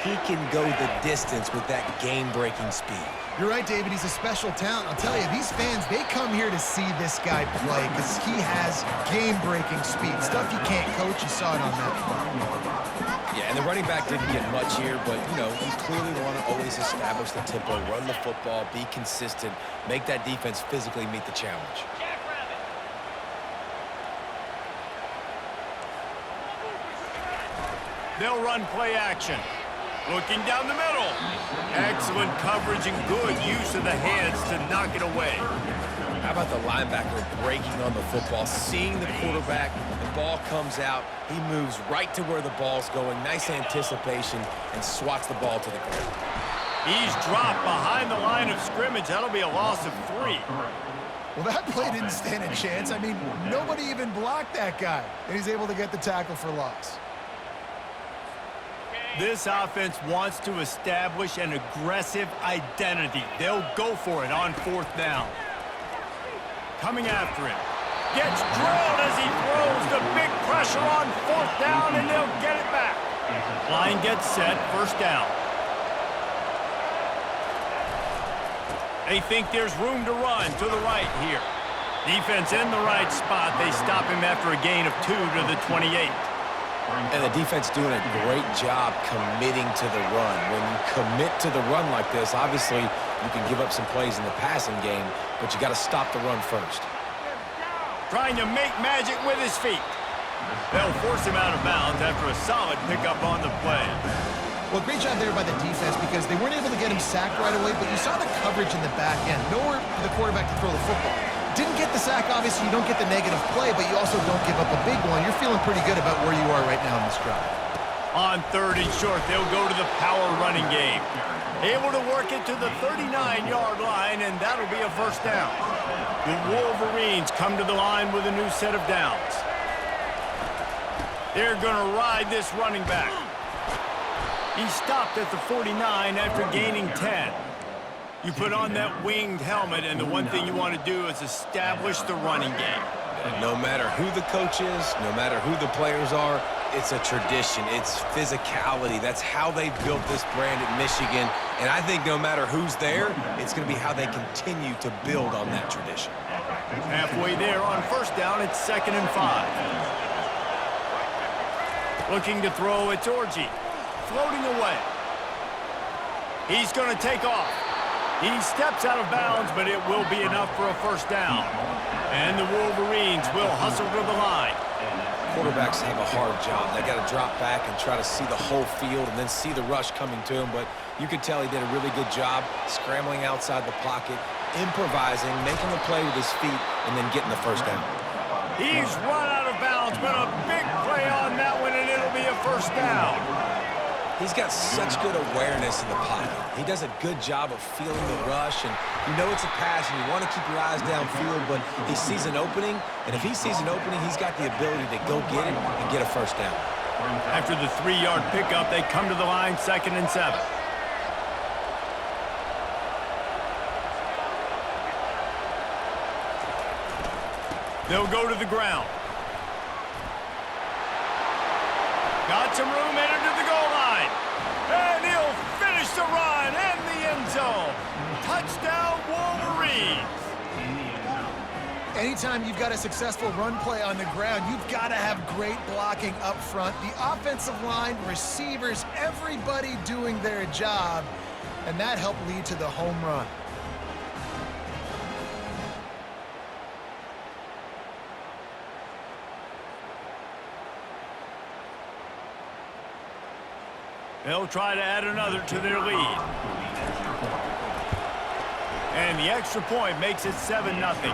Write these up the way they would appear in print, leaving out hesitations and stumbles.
he can go the distance with that game-breaking speed. You're right, David. He's a special talent. I'll tell you, these fans, they come here to see this guy play because he has game-breaking speed. Stuff you can't coach. You saw it on that play. Yeah, and the running back didn't get much here, but, you know, you clearly want to always establish the tempo, run the football, be consistent, make that defense physically meet the challenge. They'll run play action. Looking down the middle. Excellent coverage and good use of the hands to knock it away. How about the linebacker breaking on the football, seeing the quarterback, the ball comes out, he moves right to where the ball's going, nice anticipation, and swats the ball to the ground. He's dropped behind the line of scrimmage. That'll be a loss of 3. Well, that play didn't stand a chance. I mean, nobody even blocked that guy, and he's able to get the tackle for loss. This offense wants to establish an aggressive identity. They'll go for it on 4th down. Coming after him. Gets drilled as he throws the big pressure on 4th down, and they'll get it back. Line gets set, 1st down. They think there's room to run to the right here. Defense in the right spot. They stop him after a gain of 2 to the 28. And the defense doing a great job committing to the run. When you commit to the run like this, obviously you can give up some plays in the passing game, but you got to stop the run first. Trying to make magic with his feet. They'll force him out of bounds after a solid pickup on the play. Well, great job there by the defense because they weren't able to get him sacked right away, but you saw the coverage in the back end. Nowhere for the quarterback to throw the football. Didn't get the sack, obviously. You don't get the negative play, but you also don't give up a big one. You're feeling pretty good about where you are right now in this drive. On 3rd and short, they'll go to the power running game. Able to work it to the 39-yard line, and that'll be a 1st down. The Wolverines come to the line with a new set of downs. They're going to ride this running back. He stopped at the 49 after gaining 10. You put on that winged helmet, and the one thing you want to do is establish the running game. And no matter who the coach is, no matter who the players are, it's a tradition. It's physicality. That's how they've built this brand at Michigan. And I think no matter who's there, it's going to be how they continue to build on that tradition. Halfway there on 1st down, it's 2nd and 5. Looking to throw, it's Orji. Floating away. He's going to take off. He steps out of bounds, but it will be enough for a 1st down. And the Wolverines will hustle to the line. Quarterbacks have a hard job. They got to drop back and try to see the whole field and then see the rush coming to him. But you could tell he did a really good job scrambling outside the pocket, improvising, making the play with his feet, and then getting the 1st down. He's run out of bounds, but a big play on that one, and it'll be a 1st down. He's got such good awareness in the pocket. He does a good job of feeling the rush, and you know it's a pass, and you want to keep your eyes downfield, but he sees an opening, and if he sees an opening, he's got the ability to go get it and get a 1st down. After the 3-yard pickup, they come to the line 2nd and 7. They'll go to the ground. Got some room, entered to the goal line. And he'll finish the run in the end zone. Touchdown, Wolverines. Anytime you've got a successful run play on the ground, you've got to have great blocking up front. The offensive line, receivers, everybody doing their job, and that helped lead to the home run. They'll try to add another to their lead. And the extra point makes it 7-0.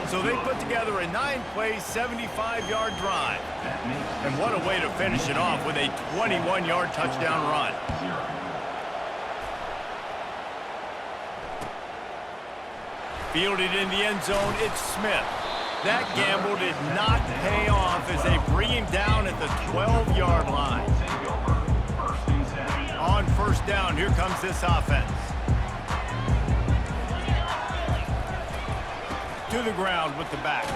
So they put together a 9-play, 75-yard drive. And what a way to finish it off with a 21-yard touchdown run. Fielded in the end zone, it's Smith. That gamble did not pay off as they bring him down at the 12-yard line. On 1st down, here comes this offense. To the ground with the back.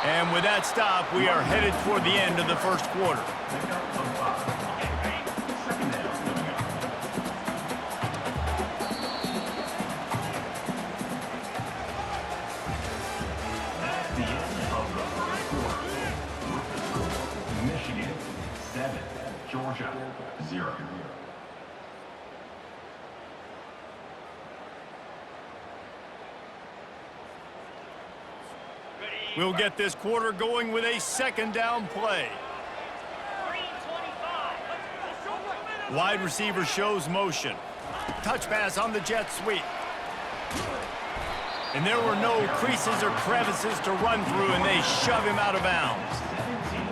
And with that stop, we are headed toward the end of the 1st quarter. Georgia, 0. We'll get this quarter going with a second down play. Wide receiver shows motion. Touch pass on the jet sweep. And there were no creases or crevices to run through, and they shove him out of bounds.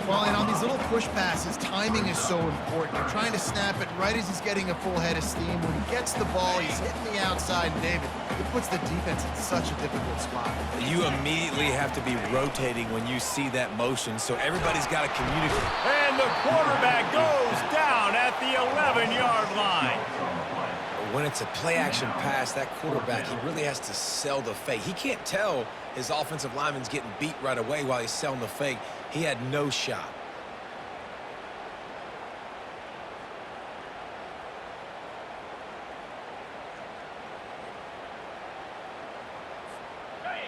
Well, and on these little push passes, timing is so important. You're trying to snap it right as he's getting a full head of steam. When he gets the ball, he's hitting the outside, and David, it puts the defense in such a difficult spot. You immediately have to be rotating when you see that motion, so everybody's got to communicate. And the quarterback goes down at the 11-yard line. When it's a play-action pass, that quarterback, he really has to sell the fake. He can't tell his offensive lineman's getting beat right away while he's selling the fake. He had no shot.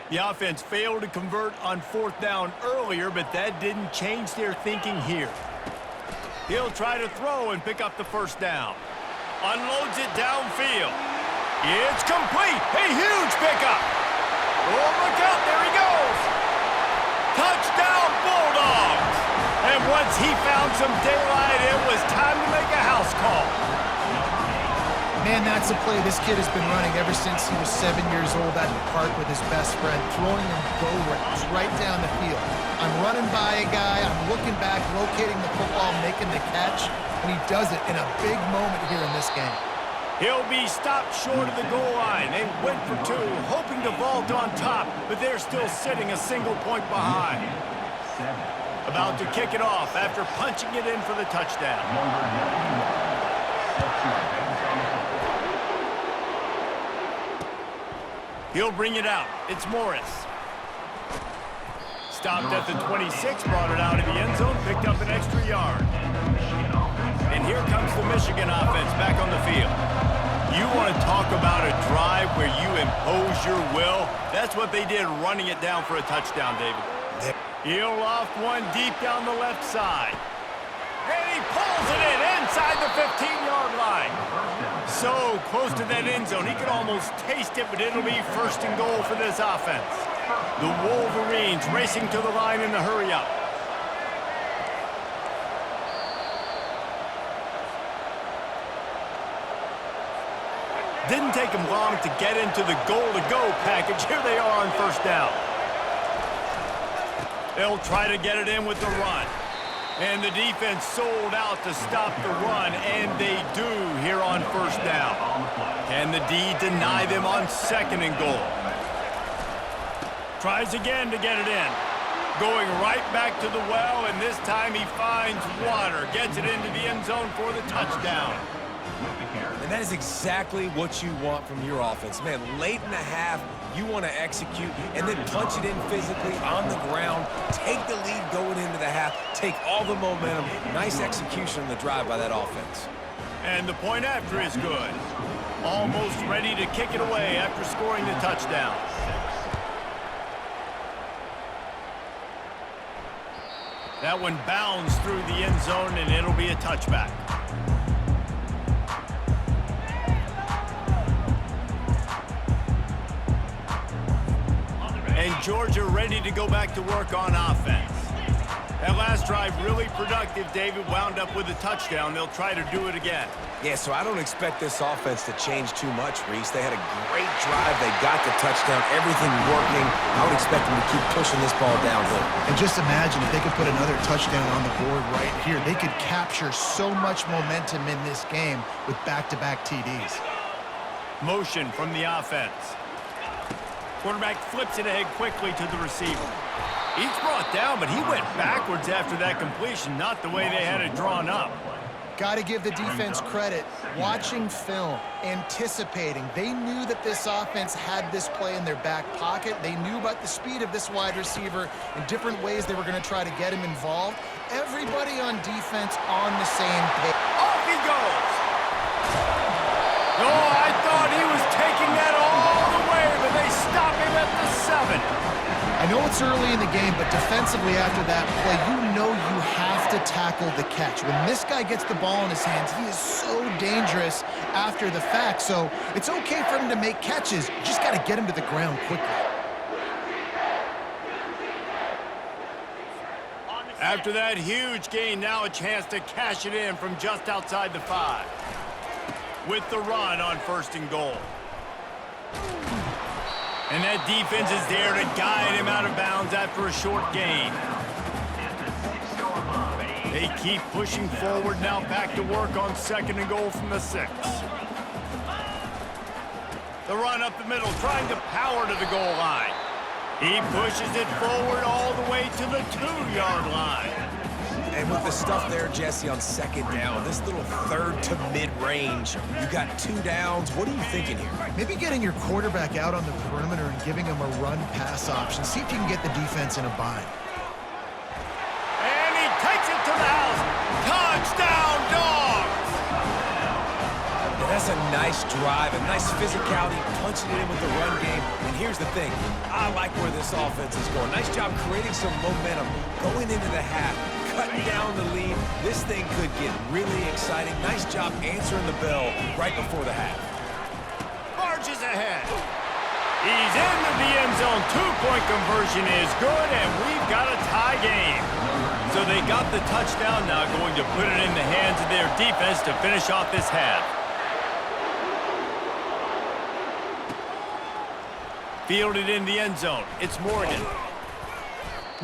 The offense failed to convert on 4th down earlier, but that didn't change their thinking here. He'll try to throw and pick up the first down. Unloads it downfield. It's complete. A huge pickup. Oh, look out. There he goes. Touchdown, Bulldogs. And once he found some daylight, it was time to make a house call. Man, that's a play this kid has been running ever since he was 7 years old at the park with his best friend, throwing him go routes right down the field. I'm running by a guy, I'm looking back, locating the football, making the catch, and he does it in a big moment here in this game. He'll be stopped short of the goal line. They went for 2, hoping to vault on top, but they're still sitting a single point behind. About to kick it off after punching it in for the touchdown. He'll bring it out. It's Morris. Stopped at the 26, brought it out of the end zone, picked up an extra yard. And here comes the Michigan offense back on the field. You want to talk about a drive where you impose your will? That's what they did, running it down for a touchdown, David. He'll loft one deep down the left side. And he pulls it in inside the 15-yard line. So close to that end zone, he could almost taste it, but it'll be 1st and goal for this offense. The Wolverines racing to the line in the hurry-up. Didn't take them long to get into the goal-to-go package. Here they are on 1st down. They'll try to get it in with the run. And the defense sold out to stop the run, and they do here on 1st down. Can the D deny them on 2nd and goal? Tries again to get it in. Going right back to the well, and this time he finds water. Gets it into the end zone for the touchdown. And that is exactly what you want from your offense. Man, late in the half, you want to execute and then punch it in physically on the ground, take the lead going into the half, take all the momentum. Nice execution on the drive by that offense. And the point after is good. Almost ready to kick it away after scoring the touchdown. That one bounds through the end zone, and it'll be a touchback. And Georgia ready to go back to work on offense. That last drive really productive. David wound up with a touchdown. They'll try to do it again. Yeah, so I don't expect this offense to change too much, Reese. They had a great drive. They got the touchdown. Everything working. I would expect them to keep pushing this ball downhill. And just imagine if they could put another touchdown on the board right here. They could capture so much momentum in this game with back-to-back TDs. Motion from the offense. Quarterback flips it ahead quickly to the receiver. He's brought down, but he went backwards after that completion, not the way they had it drawn up. Got to give the defense credit. Watching film, anticipating. They knew that this offense had this play in their back pocket. They knew about the speed of this wide receiver and different ways they were going to try to get him involved. Everybody on defense on the same page. Off he goes. Oh, I thought he was taking that all the way, but they stop him at the 7. I I know it's early in the game, but defensively after that play, you know you have to tackle the catch. When this guy gets the ball in his hands, he is so dangerous after the fact. So it's okay for him to make catches. You just got to get him to the ground quickly. After that huge gain, now a chance to cash it in from just outside the 5. With the run on 1st and goal. And that defense is there to guide him out of bounds after a short gain. They keep pushing forward now, back to work on 2nd and goal from the 6. The run up the middle, trying to power to the goal line. He pushes it forward all the way to the 2-yard line. And with the stuff there, Jesse, on 2nd down, this little 3rd to mid-range, you got 2 downs. What are you thinking here? Maybe getting your quarterback out on the perimeter and giving him a run-pass option. See if you can get the defense in a bind. And he takes it to the house. Touchdown, Dogs! Yeah, that's a nice drive, a nice physicality, punching it in with the run game. And here's the thing, I like where this offense is going. Nice job creating some momentum, going into the half, cutting down the lead. This thing could get really exciting. Nice job answering the bell right before the half. Marches ahead. He's into the end zone. 2-point conversion is good, and we've got a tie game. So they got the touchdown now, going to put it in the hands of their defense to finish off this half. Fielded in the end zone. It's Morgan.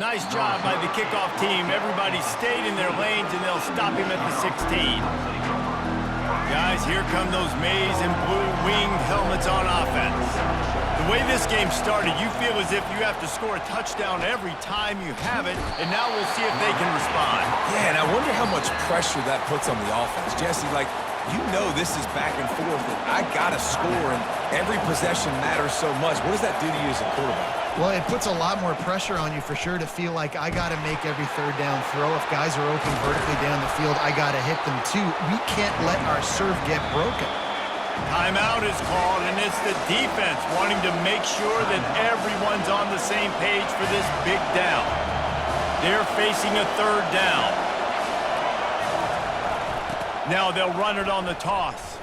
Nice job by the kickoff team. Everybody stayed in their lanes, and they'll stop him at the 16. Guys, here come those maize and blue winged helmets on offense. The way this game started, you feel as if you have to score a touchdown every time you have it, and now we'll see if they can respond. Yeah, and I wonder how much pressure that puts on the offense. Jesse, like, you know this is back and forth, and I got to score, and every possession matters so much. What does that do to you as a quarterback? Well, it puts a lot more pressure on you for sure to feel like I got to make every 3rd down throw. If guys are open vertically down the field, I got to hit them too. We can't let our serve get broken. Timeout is called, and it's the defense wanting to make sure that everyone's on the same page for this big down. They're facing a 3rd down. Now they'll run it on the toss.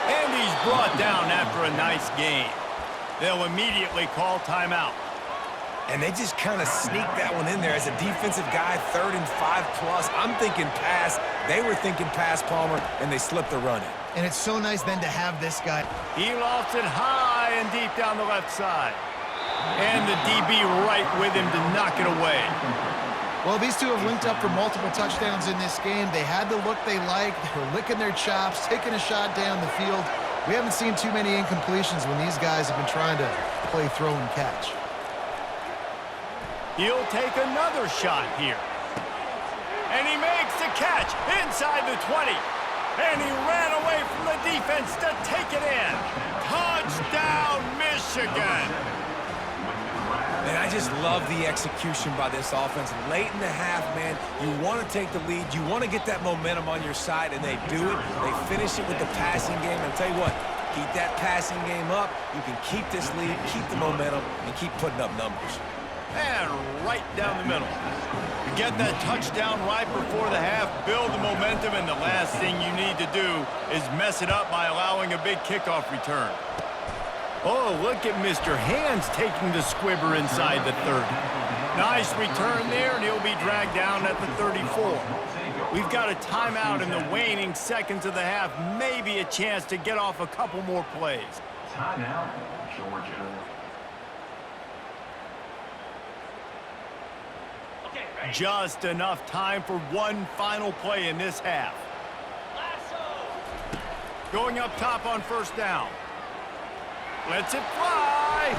And he's brought down after a nice gain. They'll immediately call timeout. And they just kind of sneak that one in there as a defensive guy, 3rd and 5+. I'm thinking pass. They were thinking pass, Palmer, and they slipped the run in. And it's so nice then to have this guy. He lofts it high and deep down the left side. And the DB right with him to knock it away. Well, these two have linked up for multiple touchdowns in this game. They had the look they liked. They were licking their chops, taking a shot down the field. We haven't seen too many incompletions when these guys have been trying to play throw and catch. He'll take another shot here. And he makes the catch inside the 20. And he ran away from the defense to take it in. Touchdown, Michigan! And I just love the execution by this offense. Late in the half, man, you want to take the lead. You want to get that momentum on your side, and they do it. They finish it with the passing game. And I'll tell you what, keep that passing game up. You can keep this lead, keep the momentum, and keep putting up numbers. And right down the middle. You get that touchdown right before the half, build the momentum, and the last thing you need to do is mess it up by allowing a big kickoff return. Oh, look at Mr. Hands taking the squibber inside the 30. Nice return there, and he'll be dragged down at the 34. We've got a timeout in the waning seconds of the half. Maybe a chance to get off a couple more plays. Timeout, Georgia. Just enough time for one final play in this half. Going up top on 1st down. Lets it fly.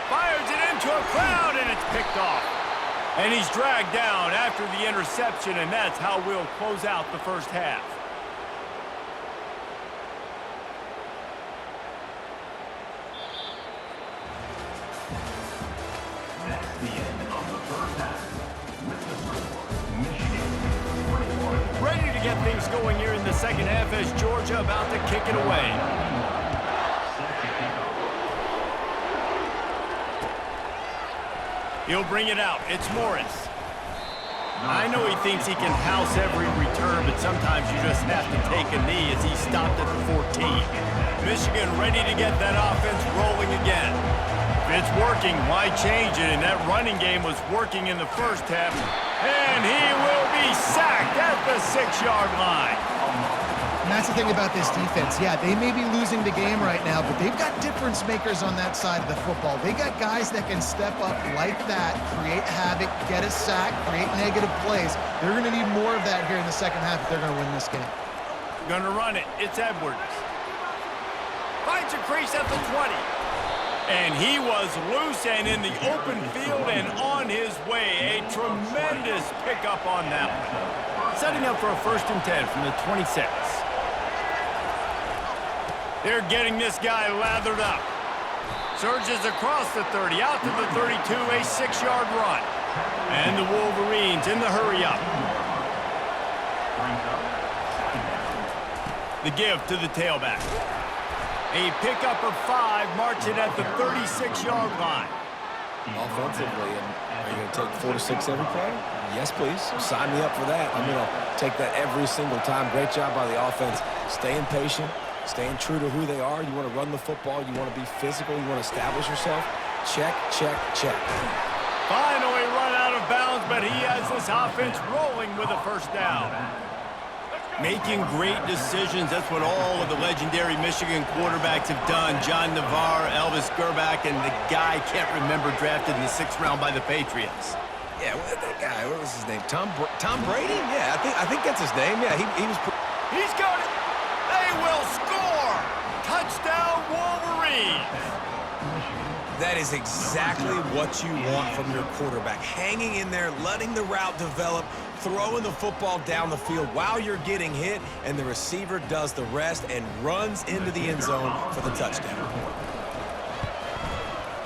Fires it into a crowd, and it's picked off. And he's dragged down after the interception, and that's how we'll close out the first half. That's the end of the first half. With the score, Michigan 21. Ready to get things going here in the second half as Georgia about to kick it away. He'll bring it out. It's Morris. I know he thinks he can house every return, but sometimes you just have to take a knee as he stopped at the 14. Michigan ready to get that offense rolling again. If it's working, why change it? And that running game was working in the first half. And he will be sacked at the 6-yard line. And that's the thing about this defense. Yeah, they may be losing the game right now, but they've got difference makers on that side of the football. They got guys that can step up like that, create havoc, get a sack, create negative plays. They're going to need more of that here in the second half if they're going to win this game. Gonna run it. It's Edwards. Finds a crease at the 20. And he was loose and in the open field and on his way. A tremendous pickup on that one. Setting up for a 1st and 10 from the 26. They're getting this guy lathered up. Surges across the 30, out to the 32, a 6-yard run. And the Wolverines in the hurry-up. The give to the tailback. A pickup of 5, marching at the 36-yard line. Offensively, and are you going to take 4 to 6 every play? Yes, please. Sign me up for that. I'm going to take that every single time. Great job by the offense. Staying patient, staying true to who they are. You want to run the football. You want to be physical. You want to establish yourself. Check, check, check. Finally run out of bounds, but he has this offense rolling with a 1st down. Making great decisions. That's what all of the legendary Michigan quarterbacks have done. John Navarre, Elvis Gerbach, and the guy can't remember drafted in the 6th round by the Patriots. Yeah, that guy, what was his name? Tom Brady? Yeah, I think that's his name. Yeah, he was... He's got it. They will score. Touchdown, Wolverines. That is exactly what you want from your quarterback. Hanging in there, letting the route develop, throwing the football down the field while you're getting hit, and the receiver does the rest and runs into the end zone for the touchdown.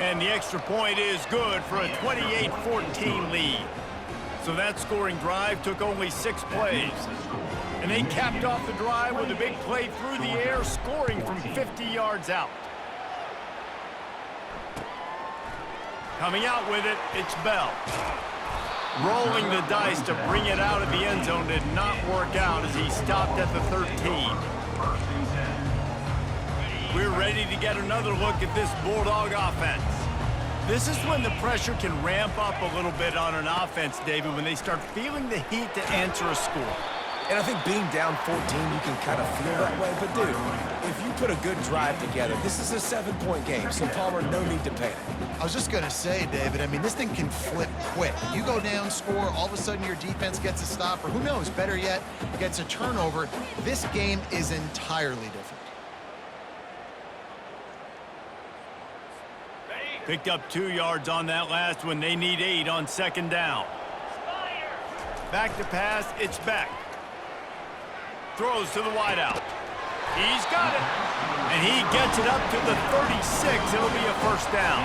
And the extra point is good for a 28-14 lead. So that scoring drive took only 6 plays. And they capped off the drive with a big play through the air, scoring from 50 yards out. Coming out with it, it's Bell. Rolling the dice to bring it out of the end zone did not work out as he stopped at the 13. We're ready to get another look at this Bulldog offense. This is when the pressure can ramp up a little bit on an offense, David, when they start feeling the heat to answer a score. And I think being down 14, you can kind of feel that way. But, dude, if you put a good drive together, this is a 7-point game, so Palmer, no need to panic. I was just going to say, David, I mean, this thing can flip quick. You go down, score, all of a sudden your defense gets a stop, or who knows, better yet, gets a turnover. This game is entirely different. Picked up 2 yards on that last one. They need 8 on 2nd down. Back to pass, it's Beck. Throws to the wideout. He's got it. And he gets it up to the 36. It'll be a 1st down.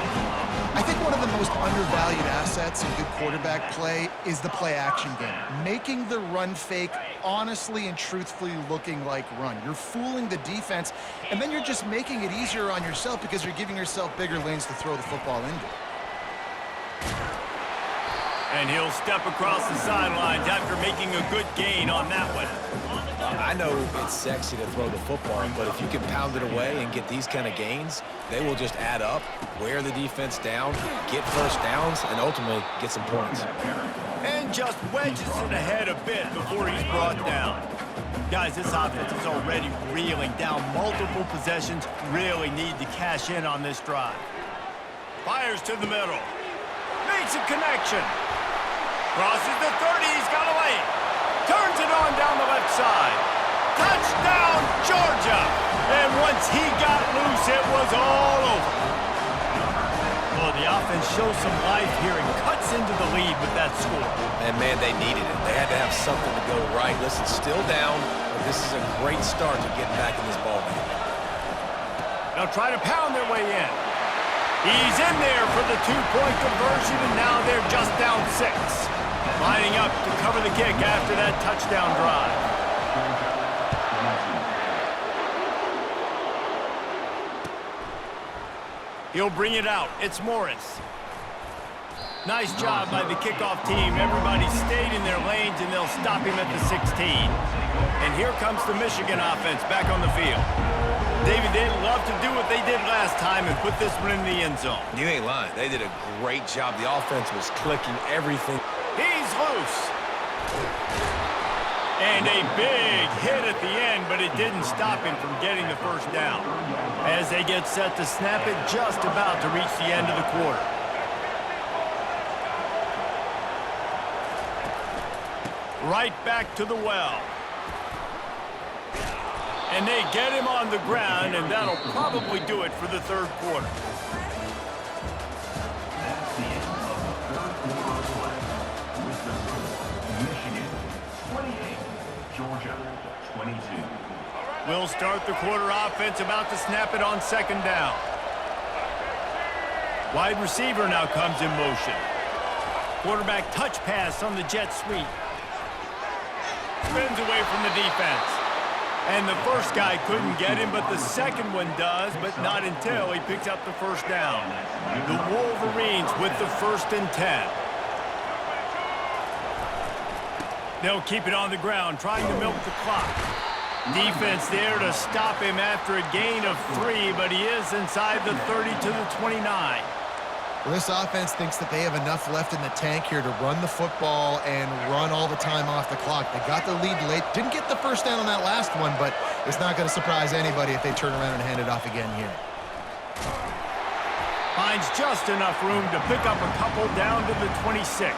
I think one of the most undervalued assets in good quarterback play is the play-action game. Making the run fake honestly and truthfully looking like run. You're fooling the defense, and then you're just making it easier on yourself because you're giving yourself bigger lanes to throw the football into. And he'll step across the sidelines after making a good gain on that one. I know it's sexy to throw the football, but if you can pound it away and get these kind of gains, they will just add up, wear the defense down, get 1st downs, and ultimately get some points. And just wedges it ahead a bit before he's brought down. Guys, this offense is already reeling down multiple possessions. Really need to cash in on this drive. Fires to the middle. Makes a connection. Crosses the 30. He's got a lane. Turns it on down the left side. Touchdown, Georgia! And once he got loose, it was all over. Well, the offense shows some life here and cuts into the lead with that score. And, man, they needed it. They had to have something to go right. Listen, still down, but this is a great start to getting back in this ballgame. They'll try to pound their way in. He's in there for the 2-point conversion, and now they're just down 6. Lining up to cover the kick after that touchdown drive. He'll bring it out. It's Morris. Nice job by the kickoff team. Everybody stayed in their lanes, and they'll stop him at the 16. And here comes the Michigan offense back on the field. David, they'd love to do what they did last time and put this one in the end zone. You ain't lying. They did a great job. The offense was clicking everything. He's loose. And a big hit at the end, but it didn't stop him from getting the first down. As they get set to snap it, just about to reach the end of the quarter. Right back to the well. And they get him on the ground, and that'll probably do it for the third quarter. That's the end of the third quarter of play. With the score, Michigan 28, Georgia 22. We'll start the quarter offense, about to snap it on second down. Wide receiver now comes in motion. Quarterback touch pass on the jet sweep. Spins away from the defense. And the first guy couldn't get him, but the second one does, but not until he picks up the first down. The Wolverines with the 1st and 10. They'll keep it on the ground, trying to milk the clock. Defense there to stop him after a gain of 3, but he is inside the 30 to the 29. Well, this offense thinks that they have enough left in the tank here to run the football and run all the time off the clock. They got the lead late. Didn't get the first down on that last one, but it's not going to surprise anybody if they turn around and hand it off again here. Finds just enough room to pick up a couple down to the 26.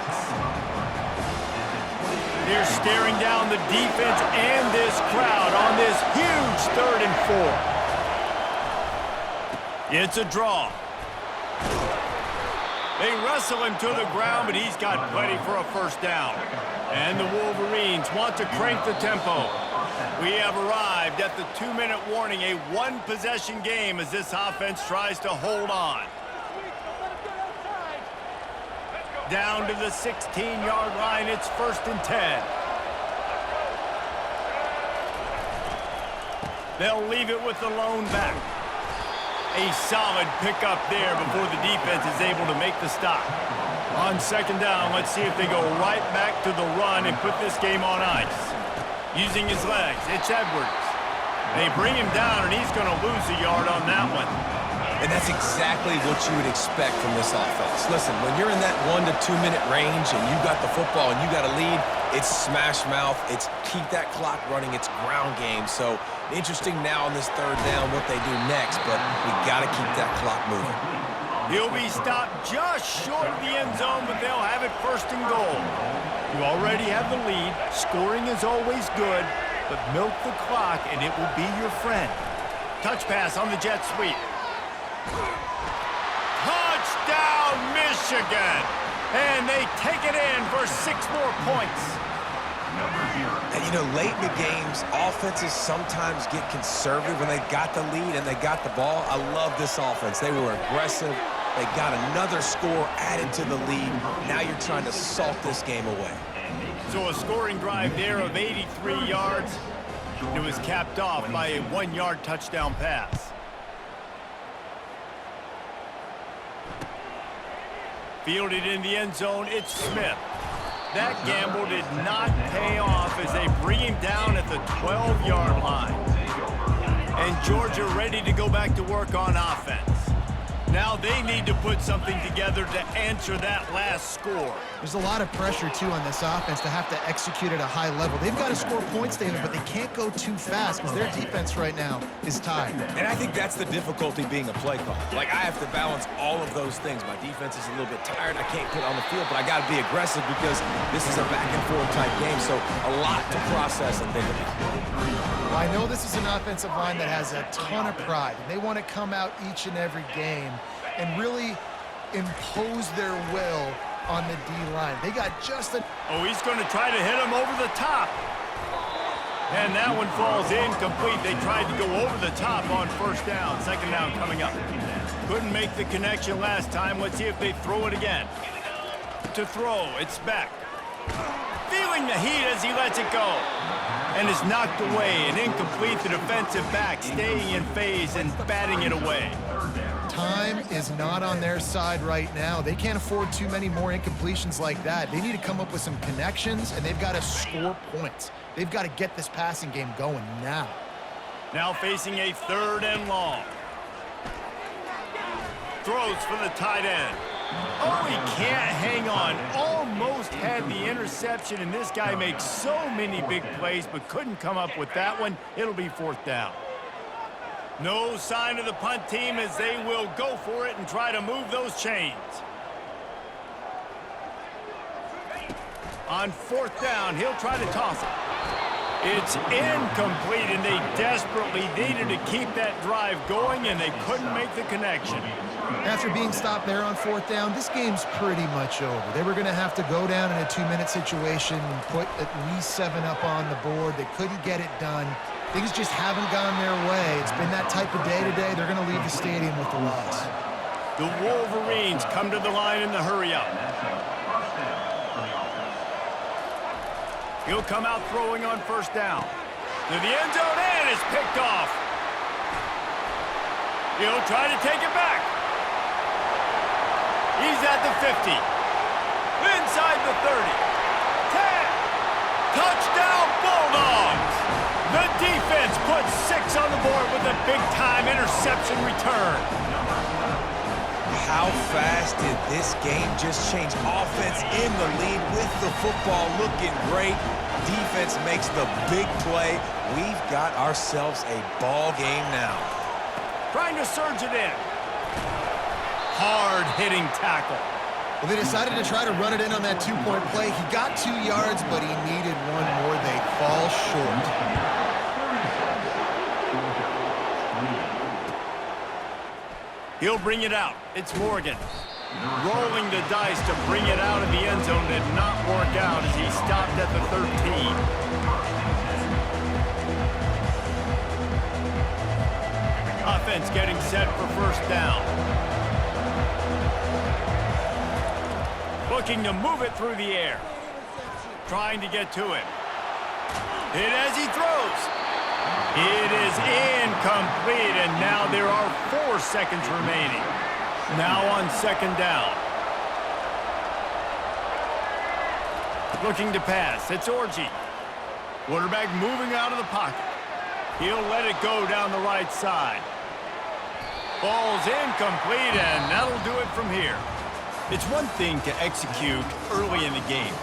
They're staring down the defense and this crowd on this huge 3rd and 4. It's a draw. They wrestle him to the ground, but he's got plenty for a first down. And the Wolverines want to crank the tempo. We have arrived at the 2-minute warning, a one-possession game as this offense tries to hold on. Down to the 16-yard line, it's 1st and 10. They'll leave it with the lone back. A solid pickup there before the defense is able to make the stop. On second down, let's see if they go right back to the run and put this game on ice. Using his legs, it's Edwards. They bring him down, and he's going to lose a yard on that one. And that's exactly what you would expect from this offense. Listen, when you're in that 1 to 2 minute range and you got the football and you got a lead, it's smash mouth, it's keep that clock running, it's ground game. So interesting now on this 3rd down what they do next, but we got to keep that clock moving. He'll be stopped just short of the end zone, but they'll have it 1st and goal. You already have the lead. Scoring is always good, but milk the clock and it will be your friend. Touch pass on the jet sweep. Touchdown, Michigan! And they take it in for 6 more points. And, you know, late in the games, offenses sometimes get conservative when they got the lead and they got the ball. I love this offense. They were aggressive. They got another score added to the lead. Now you're trying to salt this game away. So a scoring drive there of 83 yards. It was capped off by a 1-yard touchdown pass. Fielded in the end zone, it's Smith. That gamble did not pay off as they bring him down at the 12-yard line. And Georgia ready to go back to work on offense. Now they need to put something together to answer that last score. There's a lot of pressure, too, on this offense to have to execute at a high level. They've got to score points, David, but they can't go too fast because their defense right now is tied. And I think that's the difficulty being a play caller. Like, I have to balance all of those things. My defense is a little bit tired. I can't put it on the field, but I got to be aggressive because this is a back-and-forth type game, so a lot to process and think about. Well, I know this is an offensive line that has a ton of pride. They want to come out each and every game and really impose their will on the D-line. They got just a... Oh, he's going to try to hit him over the top. And that one falls incomplete. They tried to go over the top on 1st down. 2nd down coming up. Couldn't make the connection last time. Let's see if they throw it again. To throw, it's Beck. Feeling the heat as he lets it go. And is knocked away and incomplete. The defensive back staying in phase and batting it away. Time is not on their side right now. They can't afford too many more incompletions like that. They need to come up with some connections, and they've got to score points. They've got to get this passing game going now. Now facing a 3rd and long. Throws for the tight end. Oh, he can't hang on. Almost had the interception, and this guy makes so many big plays, but couldn't come up with that one. It'll be 4th down. No sign of the punt team as they will go for it and try to move those chains. On 4th down, he'll try to toss it. It's incomplete, and they desperately needed to keep that drive going, and they couldn't make the connection. After being stopped there on 4th down, this game's pretty much over. They were going to have to go down in a 2-minute situation and put at least 7 up on the board. They couldn't get it done. Things just haven't gone their way. It's been that type of day today. They're going to leave the stadium with the loss. The Wolverines come to the line in the hurry-up. He'll come out throwing on 1st down. To the end zone, and is picked off. He'll try to take it back. He's at the 50. Inside the 30. 10. Touchdown, Bulldogs! The defense puts 6 on the board with a big-time interception return. How fast did this game just change? Offense in the lead with the football looking great. Defense makes the big play. We've got ourselves a ball game now. Trying to surge it in. Hard-hitting tackle. Well, they decided to try to run it in on that 2-point play. He got 2 yards, but he needed 1 more. They fall short. He'll bring it out. It's Morgan. Rolling the dice to bring it out of the end zone did not work out as he stopped at the 13. Offense getting set for 1st down. Looking to move it through the air. Trying to get to it. Hit as he throws. It is incomplete, and now there are 4 seconds remaining. Now on 2nd down. Looking to pass. It's Orji. Quarterback moving out of the pocket. He'll let it go down the right side. Ball's incomplete, and that'll do it from here. It's one thing to execute early in the game.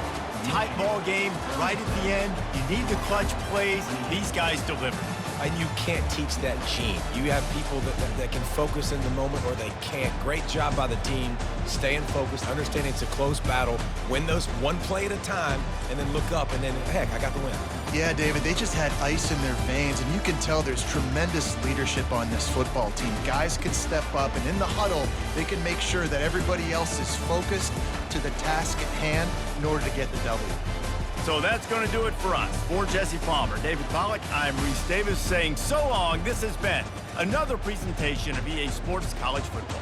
Tight ball game, right at the end. You need the clutch plays. These guys deliver. And you can't teach that gene. You have people that can focus in the moment or they can't. Great job by the team, staying focused, understanding it's a close battle, win those 1 play at a time, and then look up, and then, heck, I got the win. Yeah, David, they just had ice in their veins, and you can tell there's tremendous leadership on this football team. Guys can step up, and in the huddle, they can make sure that everybody else is focused to the task at hand in order to get the W. So that's going to do it for us. For Jesse Palmer, David Pollack, I'm Reese Davis saying so long. This has been another presentation of EA Sports College Football.